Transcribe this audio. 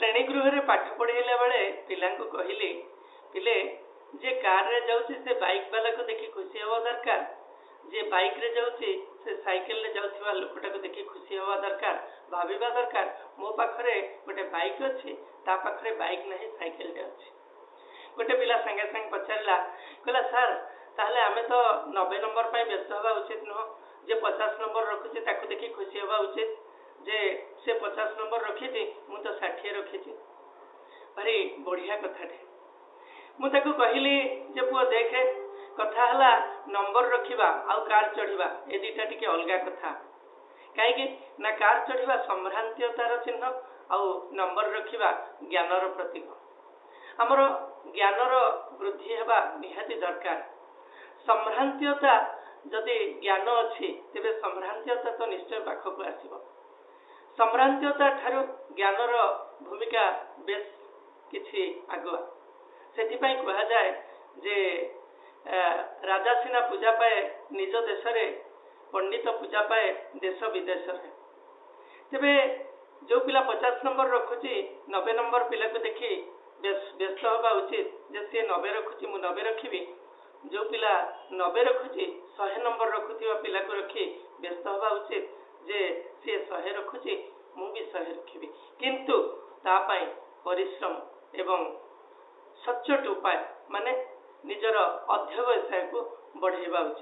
ଶ୍ରେଣୀଗୃହରେ ପାଠ ପଢ଼େଇଲା ବେଳେ ପିଲାଙ୍କୁ କହିଲି, ପିଲେ ଯେ କାରରେ ଯାଉଛି ସେ ବାଇକ୍ ବାଲାକୁ ଦେଖି ଖୁସି ହେବା ଦରକାର, ଯେ ବାଇକ୍ରେ ଯାଉଛି ସେ ସାଇକେଲରେ ଯାଉଥିବା ଲୋକଟାକୁ ଦେଖି ଖୁସି ହେବା ଦରକାର, ଭାବିବା ଦରକାର ମୋ ପାଖରେ ଗୋଟେ ବାଇକ୍ ଅଛି, ତା ପାଖରେ ବାଇକ୍ ନାହିଁ, ସାଇକେଲଟେ ଅଛି। ଗୋଟେ ପିଲା ସାଙ୍ଗେ ସାଙ୍ଗେ ପଚାରିଲା, କହିଲା ସାର୍ ତାହେଲେ ଆମେ ତ 90 ନମ୍ବର ପାଇଁ ବ୍ୟସ୍ତ ହେବା ଉଚିତ ନୁହଁ, ଯେ 50 ନମ୍ବର ରଖୁଛି ତାକୁ ଦେଖି ଖୁସି ହେବା ଉଚିତ, ଯେ ସେ 50 ନମ୍ବର ରଖିଛି ମୁଁ ତ 60 ରଖିଛି। ଭାରି ବଢ଼ିଆ କଥାଟେ। ମୁଁ ତାକୁ କହିଲି ଯେ ପୁଅ ଦେଖେ, କଥା ହେଲା ନମ୍ବର ରଖିବା ଆଉ କାର ଚଢ଼ିବା ଏ ଦୁଇଟା ଟିକେ ଅଲଗା କଥା। କାହିଁକି ନା କାର ଚଢ଼ିବା ସମ୍ଭ୍ରାନ୍ତୀୟତାର ଚିହ୍ନ, ଆଉ ନମ୍ବର ରଖିବା ଜ୍ଞାନର ପ୍ରତୀକ। ଆମର ଜ୍ଞାନର ବୃଦ୍ଧି ହେବା ନିହାତି ଦରକାର। ସମ୍ଭ୍ରାନ୍ତୀୟତା ଯଦି ଜ୍ଞାନ ଅଛି ତେବେ ସମ୍ଭ୍ରାନ୍ତୀୟତା ତ ନିଶ୍ଚୟ ପାଖକୁ ଆସିବ। ସମ୍ଭ୍ରାନ୍ତୀୟତା ଠାରୁ ଜ୍ଞାନର ଭୂମିକା ବେଶ କିଛି ଆଗୁଆ। ସେଥିପାଇଁ କୁହାଯାଏ ଯେ ରାଜା ସିନା ପୂଜା ପାଏ ନିଜ ଦେଶରେ, ପଣ୍ଡିତ ପୂଜା ପାଏ ଦେଶ ବିଦେଶରେ। ତେବେ ଯେଉଁ ପିଲା 50 ନମ୍ବର ରଖୁଛି 90 ନମ୍ବର ପିଲାକୁ ଦେଖି ବ୍ୟସ୍ତ ହେବା ଉଚିତ ଯେ ସିଏ 90 ରଖୁଛି ମୁଁ 90 ରଖିବି। ଯେଉଁ ପିଲା 90 ରଖୁଛି 100 ନମ୍ବର ରଖୁଥିବା ପିଲାକୁ ରଖି ବ୍ୟସ୍ତ ହେବା ଉଚିତ ଯେ ସିଏ 100 ରଖୁଛି ମୁଁ ବି 100 ରଖିବି। କିନ୍ତୁ ତା ପାଇଁ ପରିଶ୍ରମ ଏବଂ ସଚ୍ଚୋଟ ଉପାୟ ମାନେ ନିଜର ଅଧ୍ୟବସାୟକୁ ବଢ଼ାଇବା ଉଚିତ।